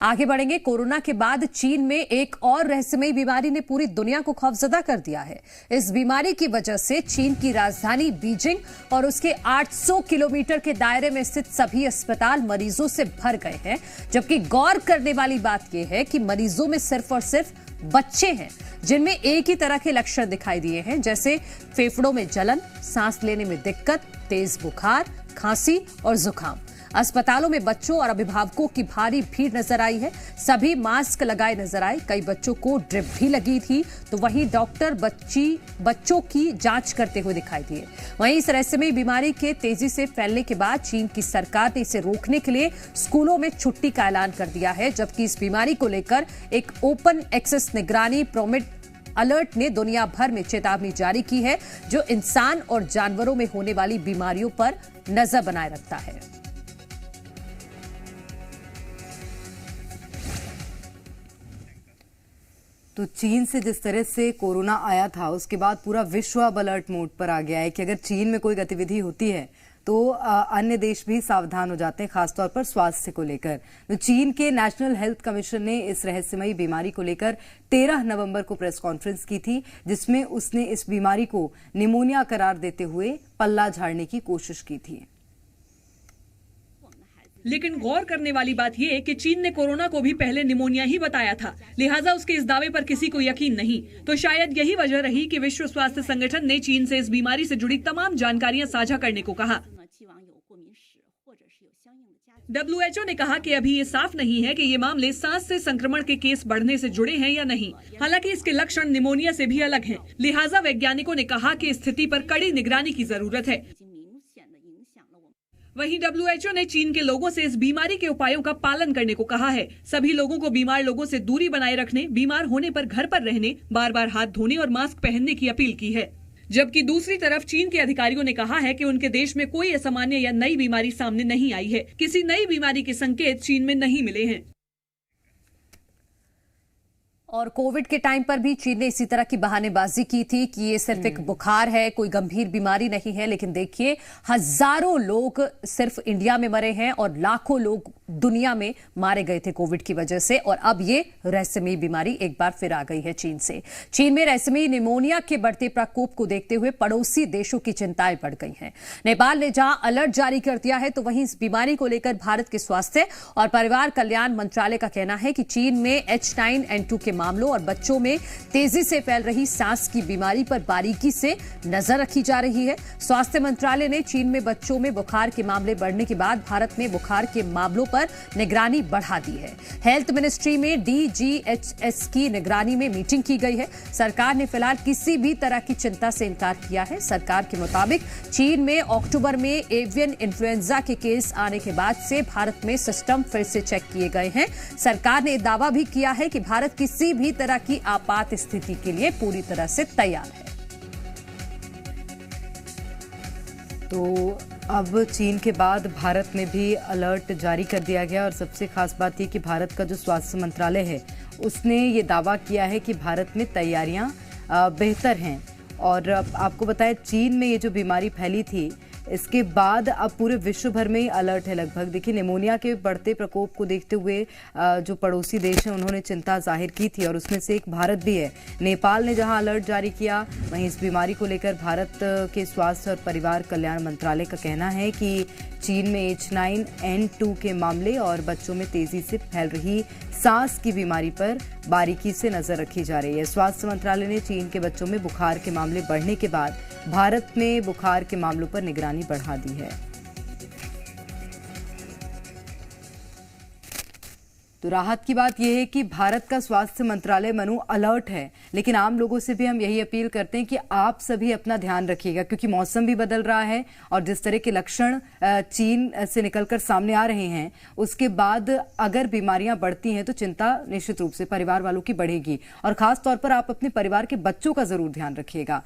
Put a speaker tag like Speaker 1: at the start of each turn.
Speaker 1: आगे बढ़ेंगे। कोरोना के बाद चीन में एक और रहस्यमयी बीमारी ने पूरी दुनिया को खौफजदा कर दिया है। इस बीमारी की वजह से चीन की राजधानी बीजिंग और उसके 800 किलोमीटर के दायरे में स्थित सभी अस्पताल मरीजों से भर गए हैं। जबकि गौर करने वाली बात यह है कि मरीजों में सिर्फ और सिर्फ बच्चे हैं जिनमें एक ही तरह के लक्षण दिखाई दिए हैं, जैसे फेफड़ों में जलन, सांस लेने में दिक्कत, तेज बुखार, खांसी और जुकाम। अस्पतालों में बच्चों और अभिभावकों की भारी भीड़ नजर आई है। सभी मास्क लगाए नजर आए। कई बच्चों को ड्रिप भी लगी थी, तो वहीं डॉक्टर बच्चों की जांच करते हुए दिखाई दिए। वहीं इस रहस्यमयी बीमारी के तेजी से फैलने के बाद चीन की सरकार ने इसे रोकने के लिए स्कूलों में छुट्टी का ऐलान कर दिया है। जबकि इस बीमारी को लेकर एक ओपन एक्सेस निगरानी प्रोमिट अलर्ट ने दुनिया भर में चेतावनी जारी की है, जो इंसान और जानवरों में होने वाली बीमारियों पर नजर बनाए रखता है।
Speaker 2: तो चीन से जिस तरह से कोरोना आया था, उसके बाद पूरा विश्व अब अलर्ट मोड पर आ गया है कि अगर चीन में कोई गतिविधि होती है तो अन्य देश भी सावधान हो जाते हैं, खासतौर पर स्वास्थ्य को लेकर। तो चीन के नेशनल हेल्थ कमीशन ने इस रहस्यमयी बीमारी को लेकर 13 नवंबर को प्रेस कॉन्फ्रेंस की थी, जिसमें उसने इस बीमारी को निमोनिया करार देते हुए पल्ला झाड़ने की कोशिश की थी।
Speaker 3: लेकिन गौर करने वाली बात यह कि चीन ने कोरोना को भी पहले निमोनिया ही बताया था, लिहाजा उसके इस दावे पर किसी को यकीन नहीं। तो शायद यही वजह रही कि विश्व स्वास्थ्य संगठन ने चीन से इस बीमारी से जुड़ी तमाम जानकारियां साझा करने को कहा। WHO ने कहा कि अभी ये साफ नहीं है कि ये मामले सांस से संक्रमण के केस बढ़ने से जुड़े हैं या नहीं। हालांकि इसके लक्षण निमोनिया से भी अलग हैं। लिहाजा वैज्ञानिकों ने कहा कि स्थिति पर कड़ी निगरानी की जरूरत है। वहीं WHO ने चीन के लोगों से इस बीमारी के उपायों का पालन करने को कहा है। सभी लोगों को बीमार लोगों से दूरी बनाए रखने, बीमार होने पर घर पर रहने, बार बार हाथ धोने और मास्क पहनने की अपील की है। जबकि दूसरी तरफ चीन के अधिकारियों ने कहा है कि उनके देश में कोई असामान्य या नई बीमारी सामने नहीं आई है। किसी नई बीमारी के संकेत चीन में नहीं मिले हैं।
Speaker 1: और कोविड के टाइम पर भी चीन ने इसी तरह की बहानेबाजी की थी कि ये सिर्फ एक बुखार है, कोई गंभीर बीमारी नहीं है। लेकिन देखिए, हजारों लोग सिर्फ इंडिया में मरे हैं और लाखों लोग दुनिया में मारे गए थे कोविड की वजह से। और अब ये रहस्यमयी बीमारी एक बार फिर आ गई है चीन से। चीन में रहस्यमयी निमोनिया के बढ़ते प्रकोप को देखते हुए पड़ोसी देशों की चिंताएं बढ़ गई हैं। नेपाल ने जहां अलर्ट जारी कर दिया है, तो वहीं इस बीमारी को लेकर भारत के स्वास्थ्य और परिवार कल्याण मंत्रालय का कहना है कि चीन में H9N2 के मामलों और बच्चों में तेजी से फैल रही सांस की बीमारी पर बारीकी से नजर रखी जा रही है। स्वास्थ्य मंत्रालय ने चीन में बच्चों में बुखार के मामले बढ़ने के बाद भारत में बुखार के मामलों पर निगरानी बढ़ा दी है। हेल्थ मिनिस्ट्री में DGHS की निगरानी में मीटिंग की गई है। सरकार ने फिलहाल किसी भी तरह की चिंता से इनकार किया है। सरकार के मुताबिक चीन में अक्टूबर में एवियन इन्फ्लुएंजा के केस आने के बाद से भारत में सिस्टम फिर से चेक किए गए हैं। सरकार ने दावा भी किया है कि भारत किसी भी तरह की आपात स्थिति के लिए पूरी तरह से तैयार है।
Speaker 2: तो अब चीन के बाद भारत में भी अलर्ट जारी कर दिया गया। और सबसे खास बात यह कि भारत का जो स्वास्थ्य मंत्रालय है, उसने ये दावा किया है कि भारत में तैयारियां बेहतर हैं। और आपको बताएं, चीन में ये जो बीमारी फैली थी, इसके बाद अब पूरे विश्व भर में ही अलर्ट है लगभग। देखिए, निमोनिया के बढ़ते प्रकोप को देखते हुए जो पड़ोसी देश हैं, उन्होंने चिंता जाहिर की थी और उसमें से एक भारत भी है। नेपाल ने जहां अलर्ट जारी किया, वहीं इस बीमारी को लेकर भारत के स्वास्थ्य और परिवार कल्याण मंत्रालय का कहना है कि चीन में H9N2 के मामले और बच्चों में तेजी से फैल रही सांस की बीमारी पर बारीकी से नजर रखी जा रही है। स्वास्थ्य मंत्रालय ने चीन के बच्चों में बुखार के मामले बढ़ने के बाद भारत में बुखार के मामलों पर निगरानी बढ़ा दी है। तो राहत की बात यह है कि भारत का स्वास्थ्य मंत्रालय मनु अलर्ट है, लेकिन आम लोगों से भी हम यही अपील करते हैं कि आप सभी अपना ध्यान रखिएगा, क्योंकि मौसम भी बदल रहा है और जिस तरह के लक्षण चीन से निकलकर सामने आ रहे हैं, उसके बाद अगर बीमारियां बढ़ती हैं तो चिंता निश्चित रूप से परिवार वालों की बढ़ेगी। और खास तौर पर आप अपने परिवार के बच्चों का जरूर ध्यान रखिएगा।